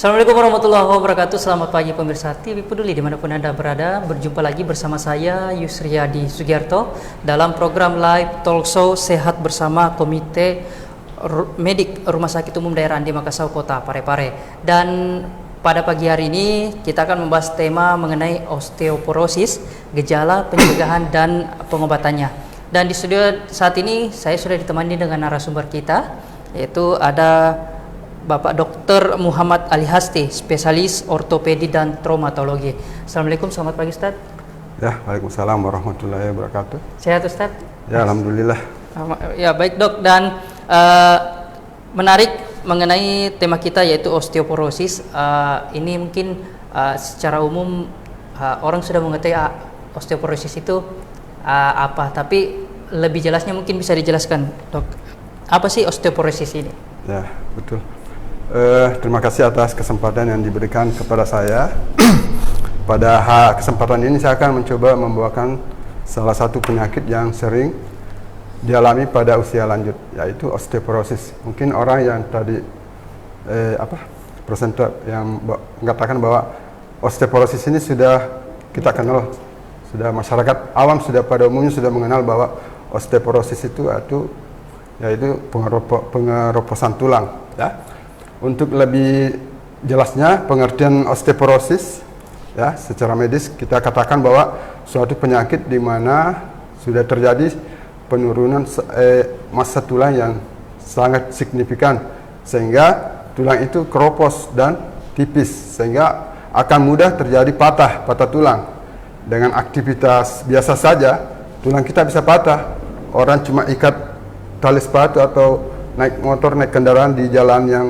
Assalamualaikum warahmatullahi wabarakatuh. Selamat pagi pemirsa TV Peduli dimanapun Anda berada. Berjumpa lagi bersama saya Yusriyadi Sugiarto dalam program live talk show Sehat Bersama Komite Medik Rumah Sakit Umum Daerah Andi Makassau Kota Parepare. Dan pada pagi hari ini kita akan membahas tema mengenai osteoporosis, gejala, pencegahan dan pengobatannya. Dan di studio saat ini saya sudah ditemani dengan narasumber kita, yaitu ada Bapak Dr. Muhammad Ali Hasti, spesialis ortopedi dan traumatologi. Assalamualaikum, selamat pagi Ustaz. Ya, waalaikumsalam warahmatullahi wabarakatuh. Sehat Ustaz? Ya, alhamdulillah. Ya, baik Dok. Dan menarik mengenai tema kita yaitu osteoporosis. Ini mungkin secara umum orang sudah mengetahui osteoporosis itu apa, tapi lebih jelasnya mungkin bisa dijelaskan Dok. Apa sih osteoporosis ini? Ya, betul. Terima kasih atas kesempatan yang diberikan kepada saya. Pada kesempatan ini saya akan mencoba membawakan salah satu penyakit yang sering dialami pada usia lanjut, yaitu osteoporosis. Mungkin orang yang tadi presenter yang mengatakan bahwa osteoporosis ini sudah kita kenal, sudah masyarakat awam sudah pada umumnya sudah mengenal bahwa osteoporosis itu yaitu pengeroposan tulang, ya. Untuk lebih jelasnya pengertian osteoporosis, ya, secara medis kita katakan bahwa suatu penyakit di mana sudah terjadi penurunan massa tulang yang sangat signifikan sehingga tulang itu keropos dan tipis sehingga akan mudah terjadi patah tulang. Dengan aktivitas biasa saja tulang kita bisa patah. Orang cuma ikat tali sepatu atau naik motor, naik kendaraan di jalan yang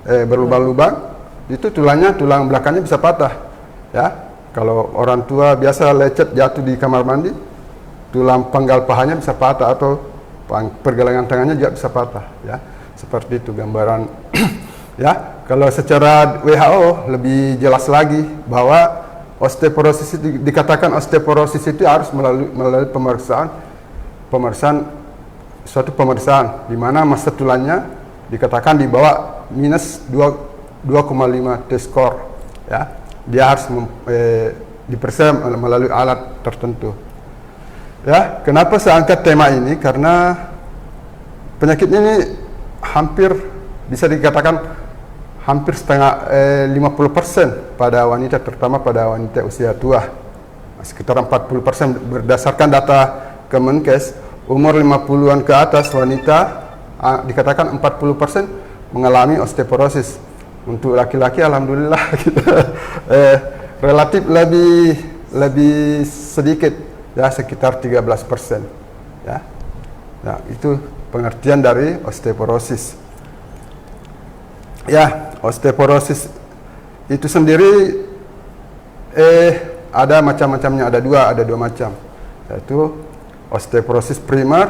berlubang-lubang, itu tulang belakangnya bisa patah, ya. Kalau orang tua biasa lecet jatuh di kamar mandi, tulang penggal pahanya bisa patah atau pergelangan tangannya juga bisa patah, ya. Seperti itu gambaran. Ya, kalau secara WHO lebih jelas lagi bahwa osteoporosis itu dikatakan osteoporosis itu harus melalui suatu pemeriksaan di mana massa tulangnya dikatakan di bawah minus 2,5 T-score, ya. Dia harus diperiksa melalui alat tertentu, ya. Kenapa saya angkat tema ini? Karena penyakit ini hampir bisa dikatakan hampir 50% pada wanita, terutama pada wanita usia tua, sekitar 40% berdasarkan data Kemenkes. Umur 50-an ke atas wanita dikatakan 40% mengalami osteoporosis. Untuk laki-laki alhamdulillah kita relatif lebih sedikit, ya, sekitar 13%, ya. Nah, itu pengertian dari osteoporosis. Ya, osteoporosis itu sendiri ada macam-macamnya, ada dua macam, yaitu osteoporosis primer,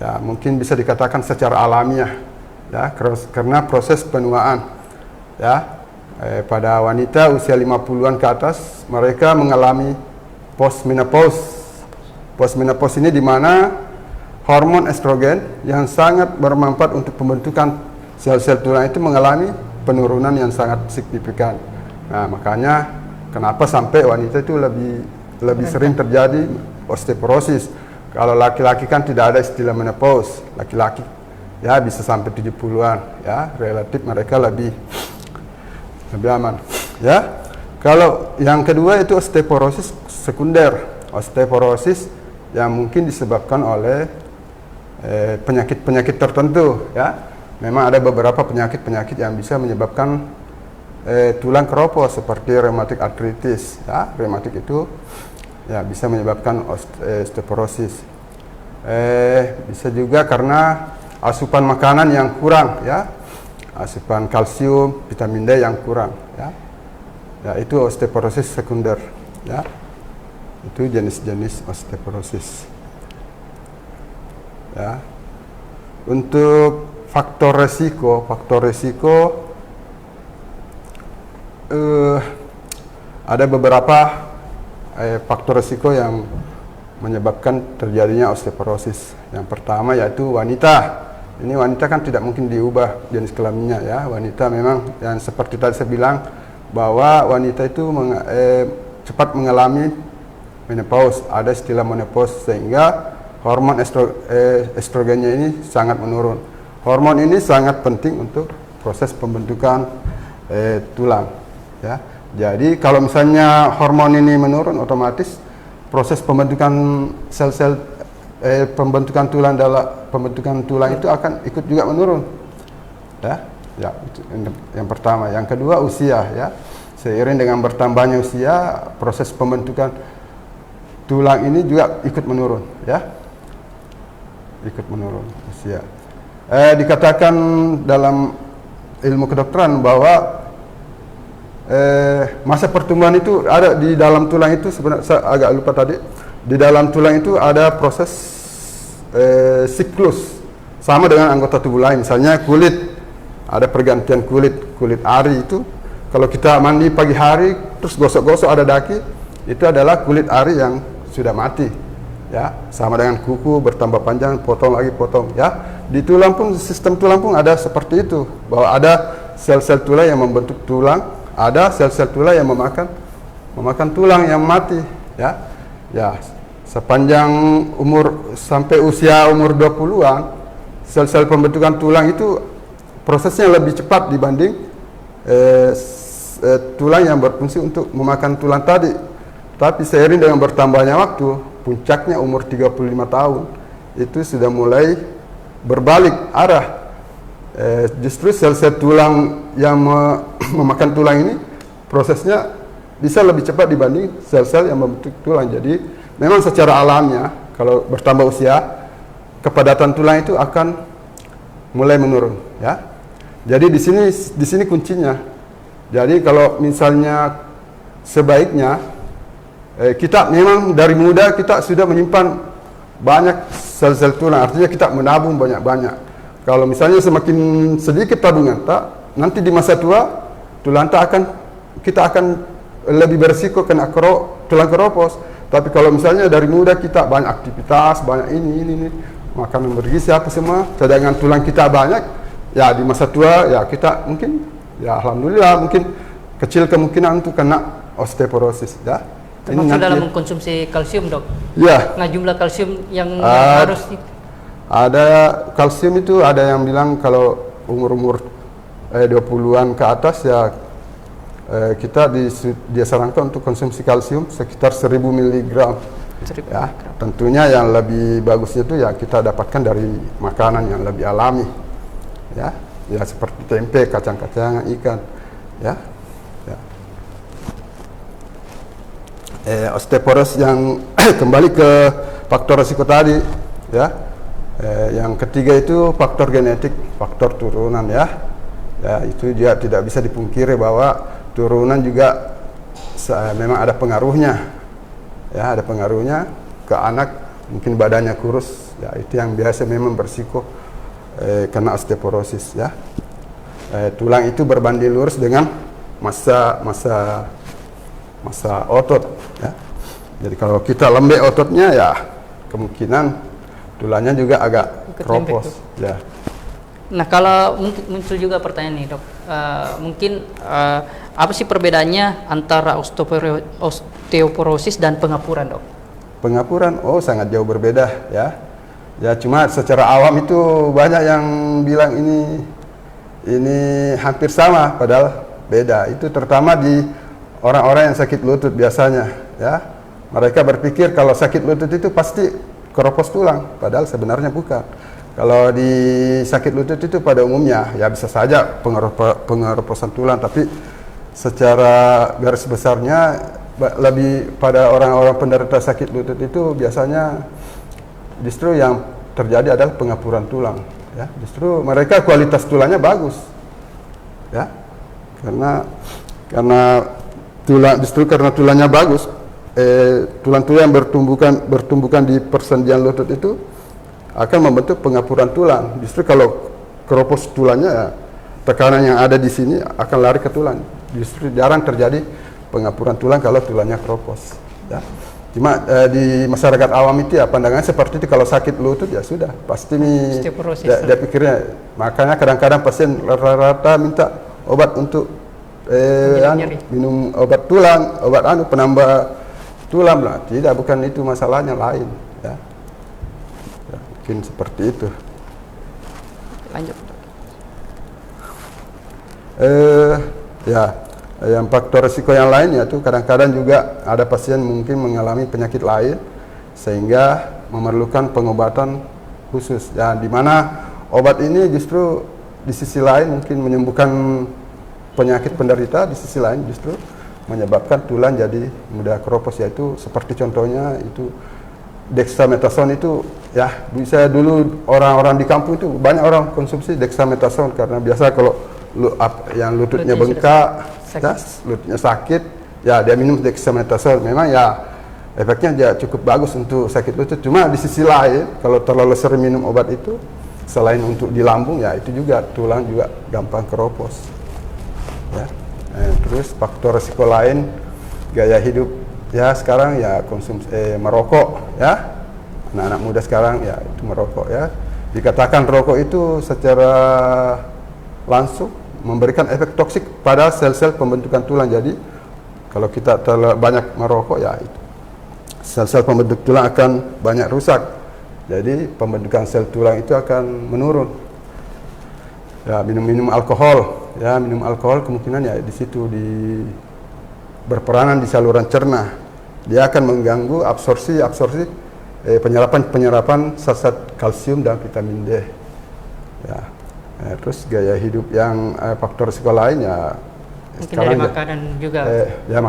ya, mungkin bisa dikatakan secara alamiah, ya, karena proses penuaan, ya. Pada wanita usia 50-an ke atas mereka mengalami postmenopause. Postmenopause ini di mana hormon estrogen yang sangat bermanfaat untuk pembentukan sel-sel tulang itu mengalami penurunan yang sangat signifikan. Nah, makanya kenapa sampai wanita itu lebih sering terjadi osteoporosis. Kalau laki-laki kan tidak ada istilah menopause. Laki-laki, ya, bisa sampai 70-an, ya, relatif mereka lebih aman, ya. Kalau yang kedua itu osteoporosis sekunder, osteoporosis yang mungkin disebabkan oleh penyakit-penyakit tertentu, ya. Memang ada beberapa penyakit-penyakit yang bisa menyebabkan tulang keropos seperti rheumatic arthritis, ya. Rheumatic itu, ya, bisa menyebabkan osteoporosis. Bisa juga karena asupan makanan yang kurang, ya, asupan kalsium, vitamin D yang kurang, ya. Ya, itu osteoporosis sekunder, ya. Itu jenis-jenis osteoporosis, ya. Untuk faktor resiko ada beberapa faktor resiko yang menyebabkan terjadinya osteoporosis. Yang pertama yaitu wanita Ini wanita kan tidak mungkin diubah jenis kelaminnya ya. Wanita memang yang seperti tadi saya bilang bahwa wanita itu cepat mengalami menopause, ada istilah menopause, sehingga hormon estrogennya ini sangat menurun. Hormon ini sangat penting untuk proses pembentukan tulang ya. Jadi kalau misalnya hormon ini menurun, otomatis proses pembentukan sel-sel pembentukan tulang itu akan ikut juga menurun ya. Ya, itu yang pertama. Yang kedua, usia ya. Seiring dengan bertambahnya usia, proses pembentukan tulang ini juga ikut menurun ya. Ikut menurun usia. Dikatakan dalam ilmu kedokteran bahwa masa pertumbuhan itu ada di dalam tulang itu, sebenarnya saya agak lupa tadi. Di dalam tulang itu ada proses siklus sama dengan anggota tubuh lain. Misalnya kulit, ada pergantian kulit ari itu. Kalau kita mandi pagi hari terus gosok-gosok ada daki, itu adalah kulit ari yang sudah mati. Ya, sama dengan kuku bertambah panjang, potong lagi potong. Ya, di tulang pun, sistem tulang pun ada seperti itu, bahwa ada sel-sel tulang yang membentuk tulang, ada sel-sel tulang yang memakan tulang yang mati. Ya. Ya, sepanjang umur sampai usia umur 20-an, sel-sel pembentukan tulang itu prosesnya lebih cepat dibanding tulang yang berfungsi untuk memakan tulang tadi. Tapi seiring dengan bertambahnya waktu, puncaknya umur 35 tahun, itu sudah mulai berbalik arah. Justru sel-sel tulang yang memakan tulang ini prosesnya bisa lebih cepat dibanding sel-sel yang membentuk tulang. Jadi memang secara alamiah kalau bertambah usia, kepadatan tulang itu akan mulai menurun ya. Jadi di sini kuncinya. Jadi kalau misalnya sebaiknya kita memang dari muda kita sudah menyimpan banyak sel-sel tulang, artinya kita menabung banyak-banyak. Kalau misalnya semakin sedikit tabungan nanti di masa tua kita akan lebih berisiko kena tulang keropos. Tapi kalau misalnya dari muda kita banyak aktivitas, banyak ini, makanan bergizi apa semua, cadangan tulang kita banyak, ya di masa tua ya kita mungkin, ya alhamdulillah mungkin kecil kemungkinan untuk kena osteoporosis ya. Termasuk dalam mengkonsumsi kalsium, Dok? Ya. Nah, jumlah kalsium yang harus ada kalsium itu, ada yang bilang kalau umur 20-an ke atas ya kita disarankan untuk konsumsi kalsium sekitar 1000 mg. Ya, tentunya yang lebih bagusnya itu ya kita dapatkan dari makanan yang lebih alami. Ya, seperti tempe, kacang-kacangan, ikan. Ya. Osteoporosis yang kembali ke faktor risiko tadi, ya. Yang ketiga itu faktor genetik, faktor turunan ya. Ya, itu juga tidak bisa dipungkiri bahwa turunan juga memang ada pengaruhnya. Ya, ada pengaruhnya ke anak, mungkin badannya kurus, ya itu yang biasa memang berisiko kena osteoporosis ya. Tulang itu berbanding lurus dengan massa otot ya. Jadi kalau kita lembek ototnya ya kemungkinan tulangnya juga agak keropos ya. Nah, kalau muncul juga pertanyaan nih, Dok. Mungkin apa sih perbedaannya antara osteoporosis dan pengapuran, Dok? Pengapuran, sangat jauh berbeda ya. Ya cuma secara awam itu banyak yang bilang ini hampir sama, padahal beda. Itu terutama di orang-orang yang sakit lutut biasanya ya. Mereka berpikir kalau sakit lutut itu pasti keropos tulang, padahal sebenarnya bukan. Kalau di sakit lutut itu pada umumnya ya bisa saja pengeroposan tulang, tapi secara garis besarnya lebih pada orang-orang penderita sakit lutut itu biasanya justru yang terjadi adalah pengapuran tulang ya. Justru mereka kualitas tulangnya bagus ya, karena tulangnya bagus, tulang-tulang yang bertumbukan di persendian lutut itu akan membentuk pengapuran tulang. Justru kalau keropos tulangnya ya, tekanan yang ada di sini akan lari ke tulang. Justru jarang terjadi pengapuran tulang kalau tulangnya keropos ya. Cuma di masyarakat awam itu ya pandangan seperti itu, kalau sakit lutut ya sudah pasti Osteoporosis. dia pikirnya. Makanya kadang-kadang pasien rata-rata minta obat untuk minum obat tulang, obat penambah tulang lah. Tidak, bukan itu masalahnya, lain ya. Ya, mungkin seperti itu. Lanjut. Ya, yang faktor risiko yang lain yaitu kadang-kadang juga ada pasien mungkin mengalami penyakit lain sehingga memerlukan pengobatan khusus. Ya, di mana obat ini justru di sisi lain mungkin menyembuhkan penyakit penderita, di sisi lain justru menyebabkan tulang jadi mudah keropos, yaitu seperti contohnya itu dexamethasone itu ya, bisa dulu orang-orang di kampung itu banyak orang konsumsi dexamethasone karena biasa kalau yang lututnya bengkak, ya, lututnya sakit, ya dia minum dexamethasone. Memang ya efeknya dia cukup bagus untuk sakit lutut. Cuma di sisi lain kalau terlalu sering minum obat itu, selain untuk di lambung ya itu juga tulang juga gampang keropos. Ya. Terus faktor risiko lain gaya hidup ya sekarang ya konsumsi merokok ya, anak-anak muda sekarang ya itu merokok ya. Dikatakan rokok itu secara langsung memberikan efek toksik pada sel-sel pembentukan tulang. Jadi kalau kita terlalu banyak merokok ya itu sel-sel pembentuk tulang akan banyak rusak. Jadi pembentukan sel tulang itu akan menurun. Ya, minum alkohol, ya minum alkohol kemungkinan ya di situ berperanan di saluran cerna. Dia akan mengganggu absorpsi penyerapan zat kalsium dan vitamin D. Ya. Terus gaya hidup yang faktor risiko lain ya mungkin dari makanan juga. Ya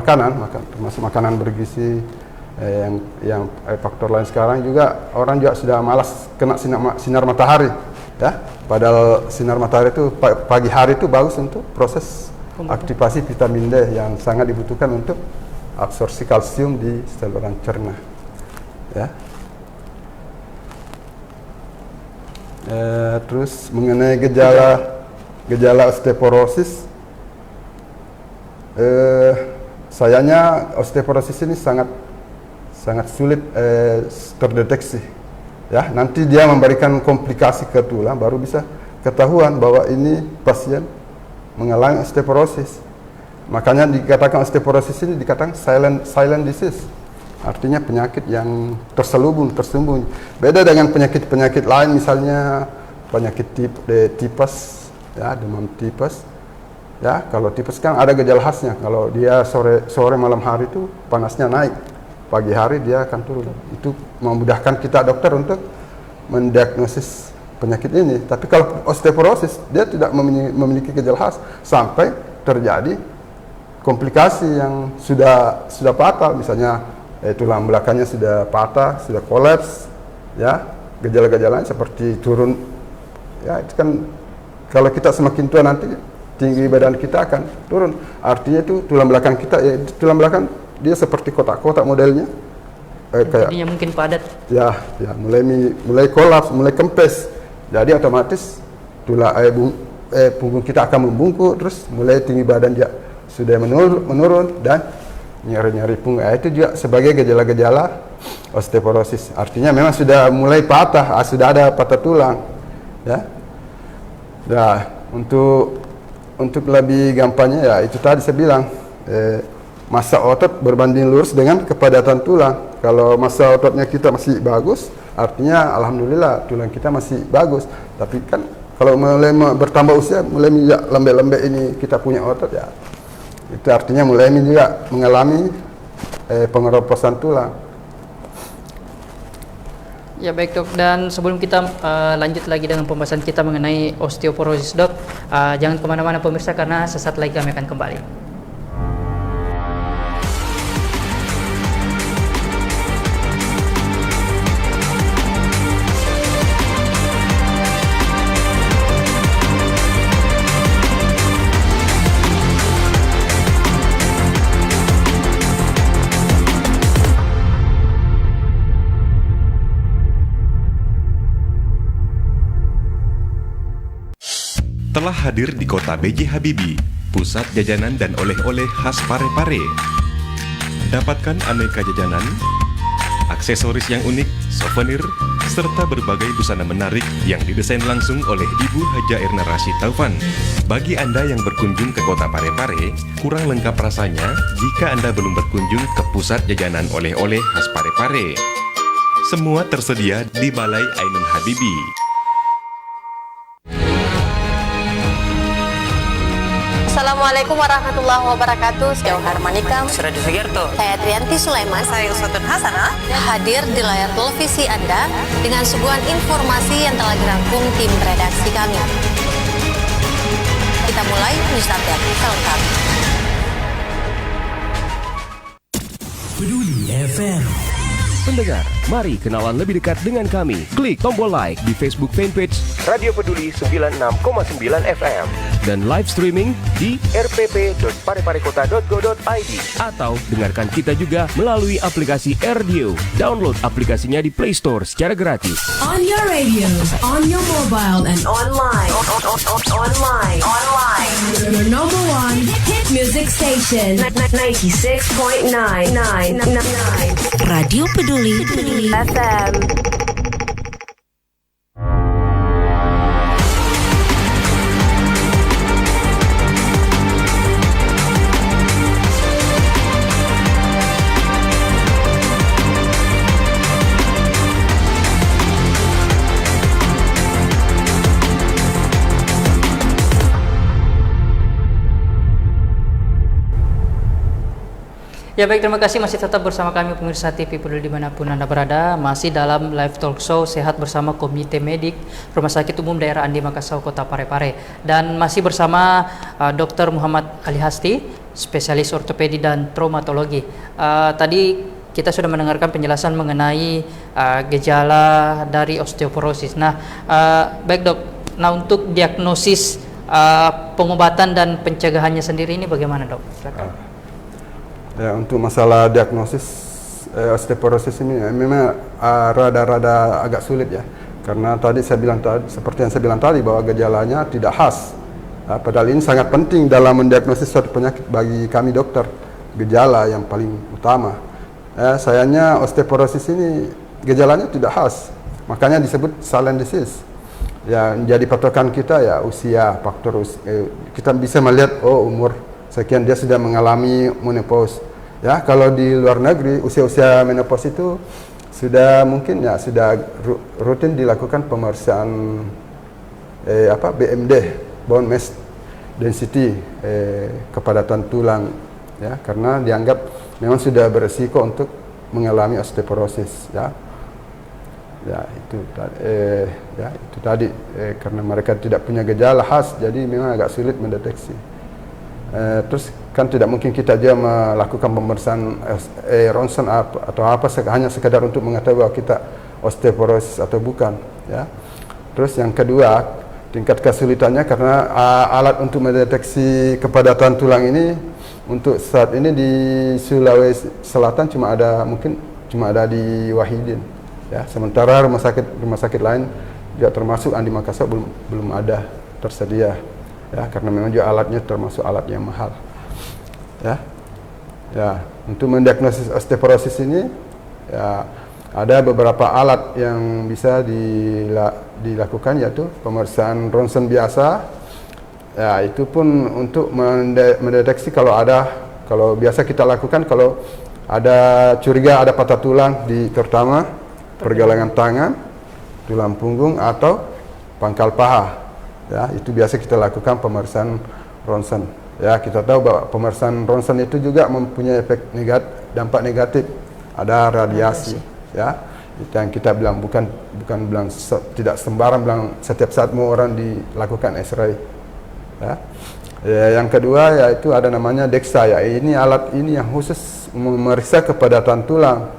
termasuk makanan bergizi. Yang faktor lain sekarang juga orang juga sudah malas kena sinar matahari. Ya, padahal sinar matahari itu pagi hari itu bagus untuk proses aktivasi vitamin D yang sangat dibutuhkan untuk absorpsi kalsium di saluran cerna. Ya. Terus mengenai gejala osteoporosis, sayangnya osteoporosis ini sangat sulit terdeteksi. Ya, nanti dia memberikan komplikasi ke tulang baru bisa ketahuan bahwa ini pasien mengalami osteoporosis. Makanya dikatakan osteoporosis ini dikatakan silent disease. Artinya penyakit yang tersembunyi. Beda dengan penyakit-penyakit lain, misalnya penyakit tipes, ya demam tipes. Ya, kalau tipes kan ada gejala khasnya. Kalau dia sore malam hari itu panasnya naik. Pagi hari dia akan turun. Itu memudahkan kita dokter untuk mendiagnosis penyakit ini. Tapi kalau osteoporosis dia tidak memiliki gejala khas sampai terjadi komplikasi yang sudah fatal, misalnya tulang belakangnya sudah patah, sudah kolaps, ya gejala-gejalanya seperti turun. Ya itu kan kalau kita semakin tua nanti tinggi badan kita akan turun. Artinya itu tulang belakang kita tulang belakang dia seperti kotak-kotak modelnya, kayak mungkin padat. Ya, mulai kolaps, mulai kempes. Jadi otomatis punggung kita akan membungkuk, terus mulai tinggi badan dia sudah menurun dan nyeri-nyeri punggung. Itu juga sebagai gejala-gejala osteoporosis. Artinya memang sudah mulai patah, sudah ada patah tulang. Ya. Nah, untuk lebih gampangnya ya itu tadi saya bilang. Massa otot berbanding lurus dengan kepadatan tulang. Kalau massa ototnya kita masih bagus, artinya alhamdulillah tulang kita masih bagus. Tapi kan kalau mulai bertambah usia, mulai lembek-lembek ini kita punya otot ya, itu artinya mulai juga mengalami pengeroposan tulang. Ya baik dok, dan sebelum kita lanjut lagi dengan pembahasan kita mengenai osteoporosis dok, jangan kemana-mana pemirsa karena sesaat lagi kami akan kembali. Telah hadir di kota B.J. Habibie, pusat jajanan dan oleh-oleh khas Parepare. Dapatkan aneka jajanan, aksesoris yang unik, souvenir, serta berbagai busana menarik yang didesain langsung oleh Ibu Haja Erna Rashid Taufan. Bagi Anda yang berkunjung ke kota Parepare, kurang lengkap rasanya jika Anda belum berkunjung ke pusat jajanan oleh-oleh khas Parepare. Semua tersedia di Balai Ainun Habibie. Assalamualaikum warahmatullahi wabarakatuh. Saya Johar Manikam. Yusriyadi Sugiarto. Saya Trianti Sulaiman. Saya Uswatun Hasanah. Hadir di layar televisi Anda dengan suguhan informasi yang telah dirangkum tim redaksi kami. Kita mulai news update selengkapnya. Peduli FM. Pendengar, mari kenalan lebih dekat dengan kami. Klik tombol like di Facebook fanpage Radio Peduli 96,9 FM dan live streaming di rpp.pareparekota.go.id atau dengarkan kita juga melalui aplikasi RDio. Download aplikasinya di Play Store secara gratis. On your radio, on your mobile, and Online. your number one hit music station. 96.9. Radio Peduli FM. Ya baik, terima kasih masih tetap bersama kami pemirsa TV Peduli dimanapun Anda berada. Masih dalam live talk show Sehat bersama Komite Medik Rumah Sakit Umum Daerah Andi Makassau Kota Parepare. Dan masih bersama Dr. Muhammad Ali Hasti, spesialis ortopedi dan traumatologi. Tadi kita sudah mendengarkan penjelasan mengenai gejala dari osteoporosis. Nah, baik dok, nah untuk diagnosis pengobatan dan pencegahannya sendiri ini bagaimana dok? Silakan. Ya, untuk masalah diagnosis osteoporosis ini memang rada-rada agak sulit ya, karena tadi saya bilang seperti yang saya bilang tadi bahwa gejalanya tidak khas. Padahal ini sangat penting dalam mendiagnosis suatu penyakit bagi kami dokter, gejala yang paling utama. Sayangnya osteoporosis ini gejalanya tidak khas, makanya disebut silent disease. Ya, menjadi patokan kita ya usia, faktor kita bisa melihat umur sekian dia sudah mengalami menopause. Ya, kalau di luar negeri usia-usia menopause itu sudah mungkin ya sudah rutin dilakukan pemeriksaan BMD, bone mass density, kepadatan tulang ya, karena dianggap memang sudah beresiko untuk mengalami osteoporosis ya. Ya, itu tadi karena mereka tidak punya gejala khas, jadi memang agak sulit mendeteksi. Terus kan tidak mungkin kita aja melakukan pemeriksaan ronsen atau apa hanya sekadar untuk mengetahui bahwa kita osteoporosis atau bukan ya. Terus yang kedua, tingkat kesulitannya karena alat untuk mendeteksi kepadatan tulang ini untuk saat ini di Sulawesi Selatan cuma ada di Wahidin ya. Sementara rumah sakit lain juga termasuk Andi Makassau belum ada tersedia. Ya, karena memang juga alatnya termasuk alat yang mahal. Ya, untuk mendiagnosis osteoporosis ini ya ada beberapa alat yang bisa dilakukan, yaitu pemeriksaan ronsen biasa. Ya, itu pun untuk mendeteksi kalau biasa kita lakukan kalau ada curiga ada patah tulang terutama pergelangan tangan, tulang punggung atau pangkal paha. Ya, itu biasa kita lakukan pemeriksaan ronsen. Ya, kita tahu bahwa pemeriksaan ronsen itu juga mempunyai dampak negatif. Ada radiasi. Ya, itu yang kita bilang bukan bilang tidak sembarang bilang setiap saat mau orang dilakukan X-ray. Ya. Yang kedua yaitu ada namanya DEXA ya. Ini alat ini yang khusus memeriksa kepadatan tulang.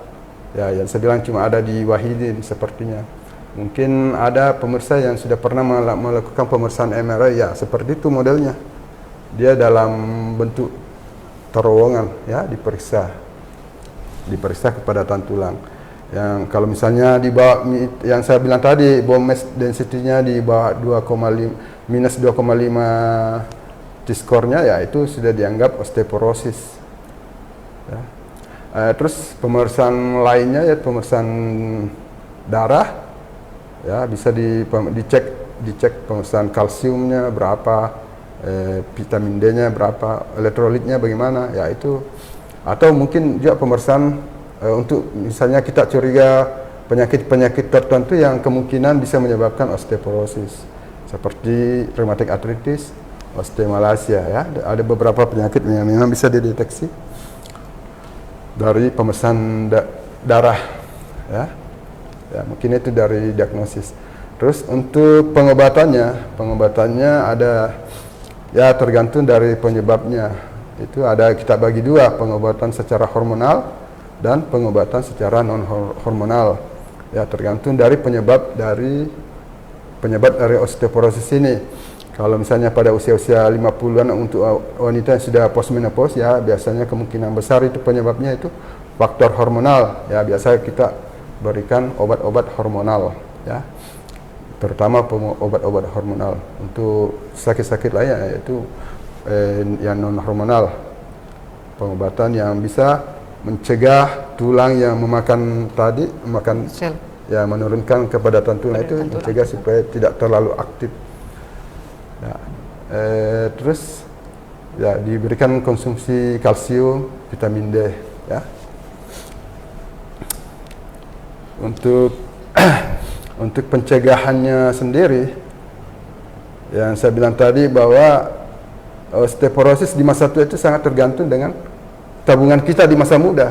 Ya, yang saya bilang cuma ada di Wahidin sepertinya. Mungkin ada pemirsa yang sudah pernah melakukan pemeriksaan MRI ya, seperti itu modelnya. Dia dalam bentuk terowongan ya, diperiksa kepadatan tulang. Yang kalau misalnya di bawah yang saya bilang tadi bone mass density-nya di bawah minus 2,5 T-score-nya ya itu sudah dianggap osteoporosis. Ya. Terus pemeriksaan lainnya ya pemeriksaan darah, ya bisa dicek pemeriksaan kalsiumnya berapa, vitamin D-nya berapa, elektrolitnya bagaimana, ya itu. Atau mungkin juga pemeriksaan untuk misalnya kita curiga penyakit-penyakit tertentu yang kemungkinan bisa menyebabkan osteoporosis, seperti rheumatic arthritis, osteomalacia, ya. Ada beberapa penyakit yang memang bisa dideteksi dari pemeriksaan darah, ya. Ya, mungkin itu dari diagnosis. Terus untuk pengobatannya ada, ya tergantung dari penyebabnya. Itu ada, kita bagi dua, pengobatan secara hormonal dan pengobatan secara non hormonal. Ya, tergantung dari penyebab dari osteoporosis ini. Kalau misalnya pada usia-usia 50-an untuk wanita yang sudah postmenopause, ya biasanya kemungkinan besar itu penyebabnya itu faktor hormonal. Ya, biasa kita berikan obat-obat hormonal, ya. Terutama obat-obat hormonal. Untuk sakit-sakit lainnya yaitu yang non hormonal. Pengobatan yang bisa mencegah tulang yang memakan Sel. Ya, menurunkan kepadatan tulang itu, mencegah supaya tidak terlalu aktif. Ya, terus ya diberikan konsumsi kalsium, vitamin D, ya. Untuk untuk pencegahannya sendiri, yang saya bilang tadi bahwa osteoporosis di masa tua itu sangat tergantung dengan tabungan kita di masa muda.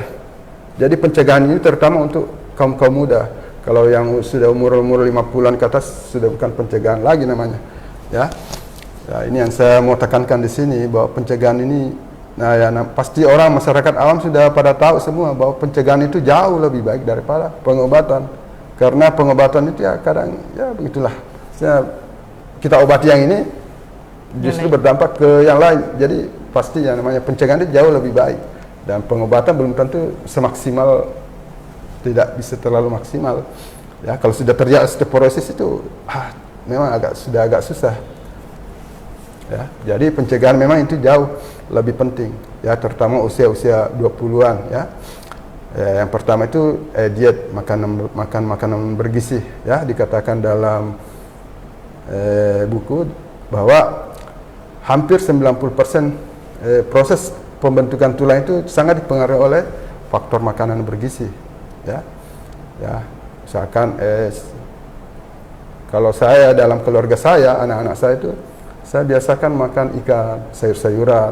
Jadi pencegahan ini terutama untuk kaum muda. Kalau yang sudah umur 50-an ke atas sudah bukan pencegahan lagi namanya, ya. Ya, ini yang saya mau tekankan di sini bahwa pencegahan ini, pasti orang masyarakat awam sudah pada tahu semua bahwa pencegahan itu jauh lebih baik daripada pengobatan. Karena pengobatan itu ya kadang ya begitulah. Kita obati yang ini justru berdampak ke yang lain. Jadi pasti yang namanya pencegahan itu jauh lebih baik. Dan pengobatan belum tentu semaksimal, tidak bisa terlalu maksimal. Ya, kalau sudah terjadi osteoporosis itu memang sudah agak susah. Ya, jadi pencegahan memang itu jauh lebih penting, ya, terutama usia-usia 20-an, ya. Yang pertama itu diet, makan makanan bergizi, ya. Dikatakan dalam buku bahwa hampir 90% proses pembentukan tulang itu sangat dipengaruhi oleh faktor makanan bergizi, ya. Ya, misalkan kalau saya dalam keluarga saya, anak-anak saya itu saya biasakan makan ikan, sayur-sayuran,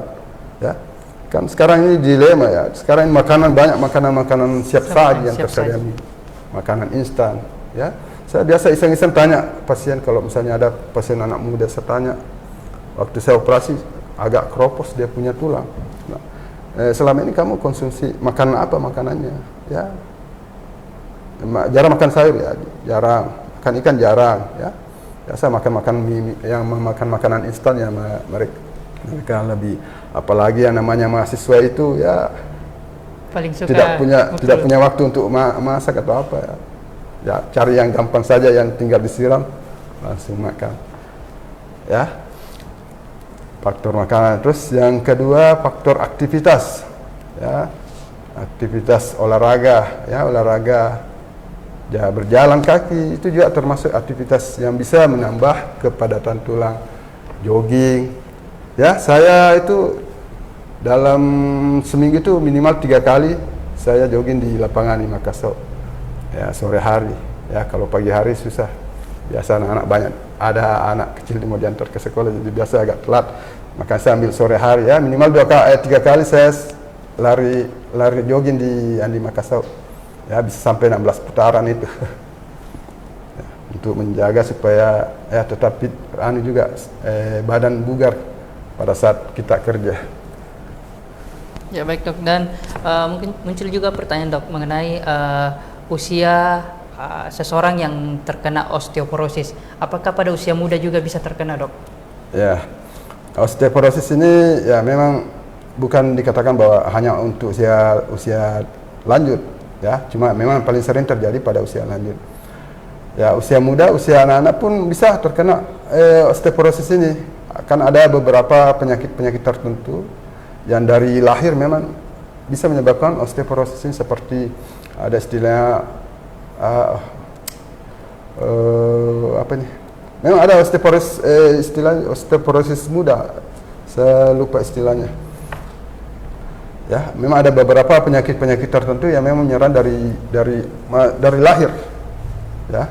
ya. Kan sekarang ini dilema, ya. Sekarang ini banyak makanan siap saji yang tersedia, makanan instan, ya. Saya biasa iseng-iseng tanya pasien, kalau misalnya ada pasien anak muda, saya tanya, waktu saya operasi agak keropos dia punya tulang. Nah, selama ini kamu konsumsi makanan apa makanannya? Ya, jarang makan sayur, ya, jarang. Makan ikan jarang, ya. Biasa makan makanan instan, ya, mereka lebih, apalagi yang namanya mahasiswa itu, ya, paling suka tidak punya waktu untuk masak atau apa, ya. Ya, cari yang gampang saja, yang tinggal disiram langsung makan, ya. Faktor makanan. Terus yang kedua faktor aktivitas, ya, aktivitas olahraga, ya, olahraga. Ya, berjalan kaki itu juga termasuk aktivitas yang bisa menambah kepadatan tulang. Jogging, ya, saya itu dalam seminggu itu minimal 3 kali saya jogging di lapangan di Makassar, ya, sore hari, ya. Kalau pagi hari susah, biasa anak-anak banyak, ada anak kecil mau diantar ke sekolah, jadi biasa agak telat, maka saya ambil sore hari, ya, minimal 3 kali saya lari jogging di Makassar. Ya, bisa sampai 16 putaran itu. Ya, untuk menjaga supaya ya tetap fit, juga badan bugar pada saat kita kerja. Ya, baik, Dok. Dan mungkin muncul juga pertanyaan, Dok, mengenai usia seseorang yang terkena osteoporosis. Apakah pada usia muda juga bisa terkena, Dok? Ya, osteoporosis ini ya memang bukan dikatakan bahwa hanya untuk usia lanjut, ya, cuma memang paling sering terjadi pada usia lanjut. Ya, usia muda, usia anak-anak pun bisa terkena osteoporosis ini. Kan ada beberapa penyakit tertentu yang dari lahir memang bisa menyebabkan osteoporosis ini seperti ada istilahnya apa nih? Memang ada osteoporosis istilah osteoporosis muda. Saya lupa istilahnya. Ya, memang ada beberapa penyakit-penyakit tertentu yang memang menyerang dari lahir. Ya.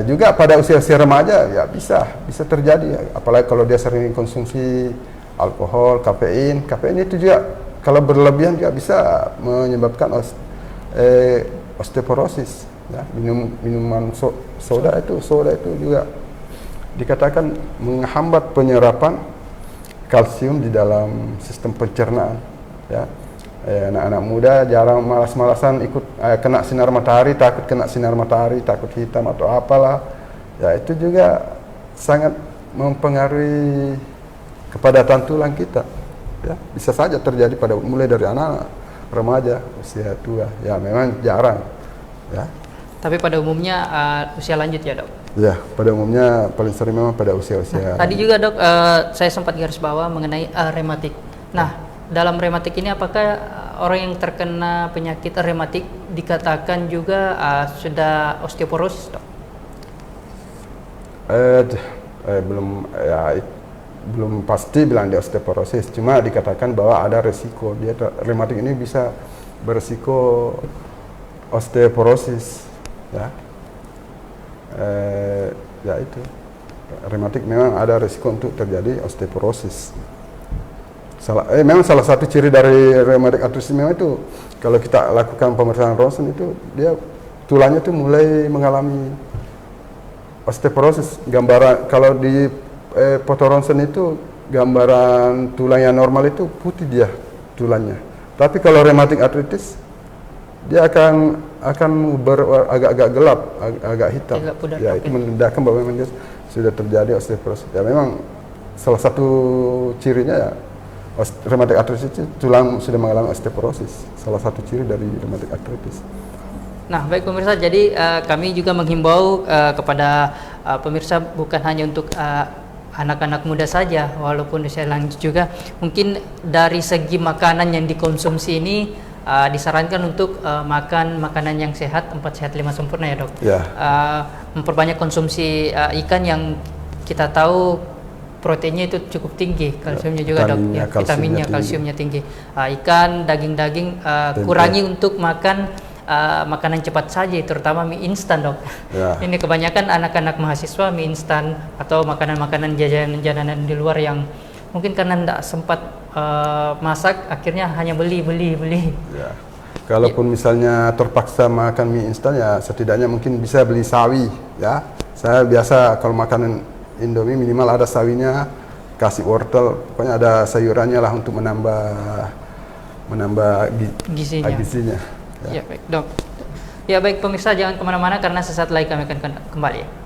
Juga pada usia-usia remaja ya bisa terjadi, apalagi kalau dia sering konsumsi alkohol, kafein itu juga kalau berlebihan juga bisa menyebabkan osteoporosis. Ya, minuman soda itu juga dikatakan menghambat penyerapan kalsium di dalam sistem pencernaan. Ya, anak-anak muda jarang malas-malasan ikut kena sinar matahari, takut kena sinar matahari, takut hitam atau apalah. Ya, itu juga sangat mempengaruhi kepadatan tulang kita. Ya, bisa saja terjadi mulai dari anak-anak, remaja, usia tua. Ya, memang jarang. Ya. Tapi pada umumnya usia lanjut ya, Dok? Ya, pada umumnya paling sering memang pada usia-usia. Tadi juga, Dok, saya sempat garis bawah mengenai rematik. Nah, dalam rematik ini apakah orang yang terkena penyakit rematik dikatakan juga sudah osteoporosis, Dok? Belum pasti bilang dia osteoporosis, cuma dikatakan bahwa ada resiko dia rematik ini bisa beresiko osteoporosis. Ya, ya itu rematik memang ada risiko untuk terjadi osteoporosis. Memang salah satu ciri dari rheumatoid arthritis memang itu kalau kita lakukan pemeriksaan ronsen itu dia tulangnya itu mulai mengalami osteoporosis. Gambaran kalau di foto ronsen itu gambaran tulang yang normal itu putih dia tulangnya. Tapi kalau rheumatoid arthritis dia akan agak gelap, agak hitam. Ya, itu menandakan bahwa memang dia sudah terjadi osteoporosis. Ya, memang salah satu cirinya ya rheumatoid arthritis itu tulang sudah mengalami osteoporosis. Salah satu ciri dari rheumatoid arthritis. Nah, baik pemirsa, jadi kami juga menghimbau kepada pemirsa bukan hanya untuk anak-anak muda saja, walaupun usia lanjut juga. Mungkin dari segi makanan yang dikonsumsi ini disarankan untuk makan makanan yang sehat, 4 sehat 5 sempurna ya, Dok. Ya. Memperbanyak konsumsi ikan yang kita tahu proteinnya itu cukup tinggi, kalsiumnya juga, Dok. Ya, vitaminnya, kalsiumnya tinggi. Ikan, daging-daging kurangi untuk makan makanan cepat saji, terutama mie instan, Dok. Ya. Ini kebanyakan anak-anak mahasiswa mie instan atau makanan-makanan jajanan di luar yang mungkin karena tidak sempat masak, akhirnya hanya beli. Ya. Kalaupun misalnya terpaksa makan mie instan, ya setidaknya mungkin bisa beli sawi. Ya, saya biasa kalau makanan Indomie minimal ada sawinya, kasih wortel, pokoknya ada sayurannya lah untuk menambah gizinya. Ya, baik, Dok. Ya, baik pemirsa, jangan kemana-mana karena sesaat lagi kami akan kembali.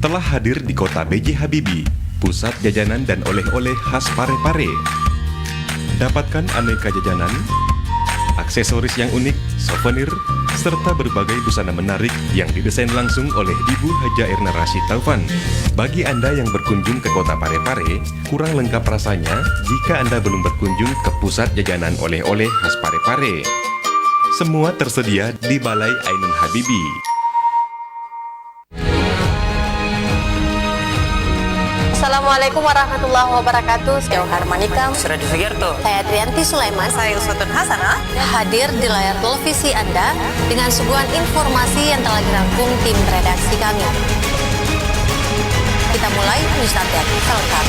Telah hadir di kota B.J. Habibie, pusat jajanan dan oleh-oleh khas Parepare. Dapatkan aneka jajanan, aksesoris yang unik, souvenir, serta berbagai busana menarik yang didesain langsung oleh Ibu Haja Erna Rashid Taufan. Bagi Anda yang berkunjung ke kota Parepare, kurang lengkap rasanya jika Anda belum berkunjung ke pusat jajanan oleh-oleh khas Parepare. Semua tersedia di Balai Ainun Habibie. Assalamualaikum warahmatullahi wabarakatuh. Saya Harmanika, Yusradi Sugiarto, saya Trianti Sulaiman, saya Uswatun Hasanah, hadir di layar televisi Anda dengan suguhan informasi yang telah dirangkum tim redaksi kami. Kita mulai news update selengkap.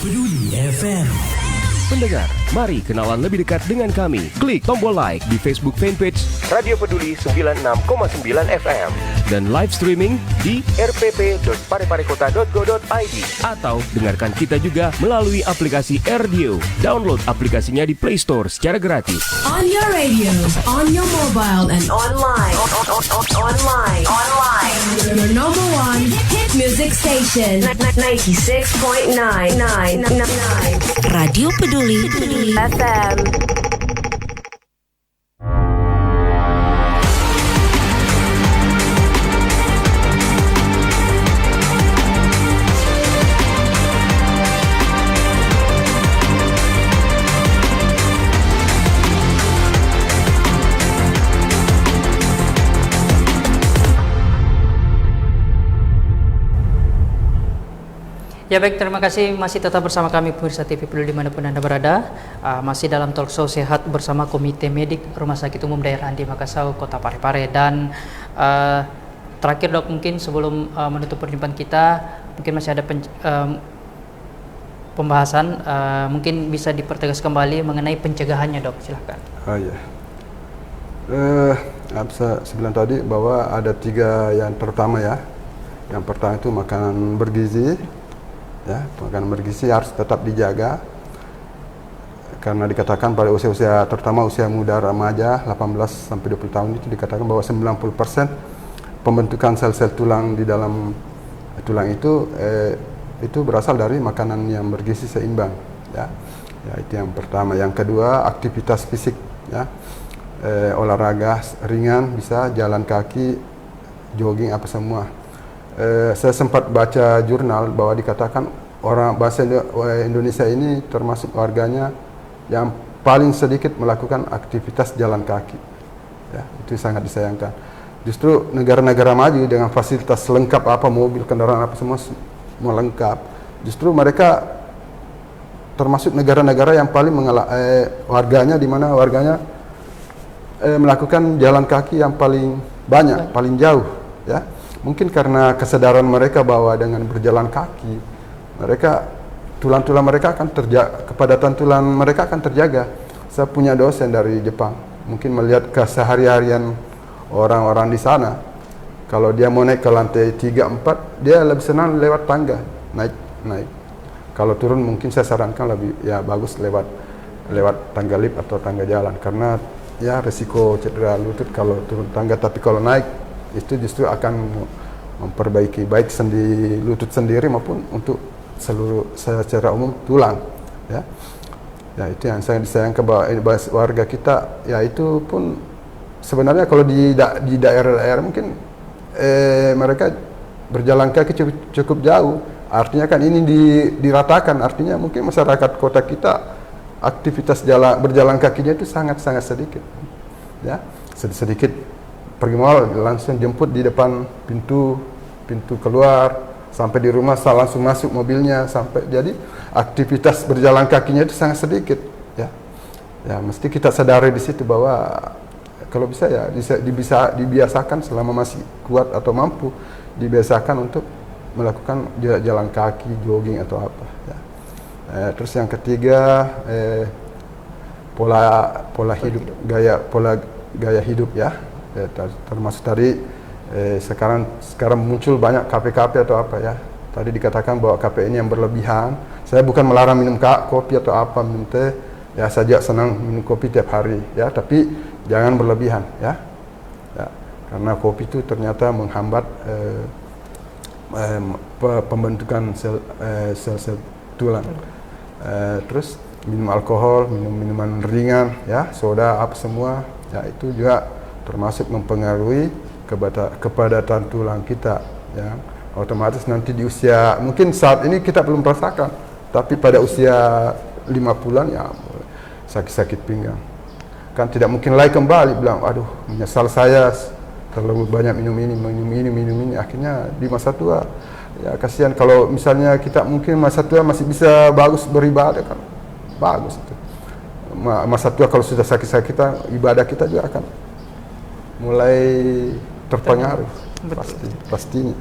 Peduli FM. Pendengar, mari kenalan lebih dekat dengan kami. Klik tombol like di Facebook fanpage Radio Peduli 96,9 FM. Dan live streaming di rpp.pareparekota.go.id. atau dengarkan kita juga melalui aplikasi RDO. Download aplikasinya di Play Store secara gratis. On your radio, on your mobile, and Online. your number one hit music station. 96.9 Radio Peduli FM. Ya baik, terima kasih masih tetap bersama kami pemirsa TV Peduli dimanapun Anda berada. Masih dalam talkshow sehat bersama Komite Medik Rumah Sakit Umum Daerah Andi Makassau, Kota Parepare. Dan terakhir dok, mungkin sebelum menutup perjumpaan kita, mungkin masih ada pembahasan, mungkin bisa dipertegas kembali mengenai pencegahannya dok, silahkan. Oh iya. Saya bilang tadi bahwa ada 3 yang pertama ya. Yang pertama itu makanan bergizi. Ya, makanan bergizi harus tetap dijaga karena dikatakan pada usia-usia, terutama usia muda remaja 18 sampai 20 tahun itu dikatakan bahwa 90% pembentukan sel-sel tulang di dalam tulang itu berasal dari makanan yang bergizi seimbang ya. Ya, itu yang pertama. Yang kedua, aktivitas fisik ya. Olahraga ringan, bisa jalan kaki, jogging apa semua. Saya sempat baca jurnal bahwa dikatakan orang bahasa Indonesia ini termasuk warganya yang paling sedikit melakukan aktivitas jalan kaki. Ya, itu sangat disayangkan. Justru negara-negara maju dengan fasilitas lengkap apa mobil, kendaraan apa semua lengkap. Justru mereka termasuk negara-negara yang paling warganya, di mana warganya melakukan jalan kaki yang paling banyak, paling jauh ya. Mungkin karena kesadaran mereka bahwa dengan berjalan kaki, mereka tulang-tulang mereka akan terjaga, kepadatan tulang mereka akan terjaga. Saya punya dosen dari Jepang, mungkin melihat kesehari-harian orang-orang di sana. Kalau dia mau naik ke lantai 3-4, dia lebih senang lewat tangga, naik. Kalau turun mungkin saya sarankan lebih ya bagus lewat tangga lift atau tangga jalan, karena ya resiko cedera lutut kalau turun tangga. Tapi kalau naik itu justru akan memperbaiki baik lutut sendiri maupun untuk seluruh secara umum tulang ya. Ya, itu yang sangat disayangkan bahwa warga kita ya, itu pun sebenarnya kalau di daerah-daerah mungkin mereka berjalan kaki cukup jauh. Artinya kan ini diratakan, artinya mungkin masyarakat kota kita aktivitas berjalan kakinya itu sangat-sangat sedikit ya. Sedikit pergi mall langsung jemput di depan pintu keluar, sampai di rumah langsung masuk mobilnya, sampai jadi aktivitas berjalan kakinya itu sangat sedikit ya. Ya, mesti kita sadari di situ bahwa kalau bisa ya dibiasakan selama masih kuat atau mampu, dibiasakan untuk melakukan jalan kaki, jogging atau apa ya. Terus yang ketiga, pola hidup, gaya hidup ya. Termasuk tadi sekarang muncul banyak kafe-kafe atau apa ya. Tadi dikatakan bahwa kafe ini yang berlebihan. Saya bukan melarang minum kopi atau apa, minum teh ya, saja senang minum kopi tiap hari ya, tapi jangan berlebihan ya. Karena kopi itu ternyata menghambat pembentukan sel-sel tulang. Terus minum alkohol, minum minuman ringan ya, soda apa semua ya, itu juga termasuk mempengaruhi kepadatan tulang kita ya. Otomatis nanti di usia, mungkin saat ini kita belum merasakan, tapi pada usia 5 bulan ya sakit-sakit pinggang kan tidak mungkin lagi kembali bilang aduh menyesal saya terlalu banyak minum ini, akhirnya di masa tua ya kasihan. Kalau misalnya kita mungkin masa tua masih bisa bagus beribadah kan bagus itu. Masa tua kalau sudah sakit-sakitan, ibadah kita juga akan mulai terpengaruh pastinya.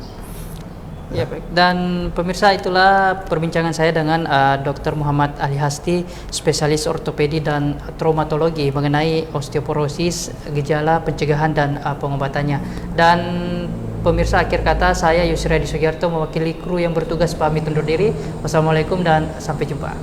Ya, baik. Dan pemirsa, itulah perbincangan saya dengan Dr. Muhammad Ali Hasti, spesialis ortopedi dan traumatologi mengenai osteoporosis, gejala, pencegahan dan pengobatannya. Dan pemirsa, akhir kata saya Yusri Hadi Sugiarto mewakili kru yang bertugas pamit undur diri. Wassalamualaikum dan sampai jumpa.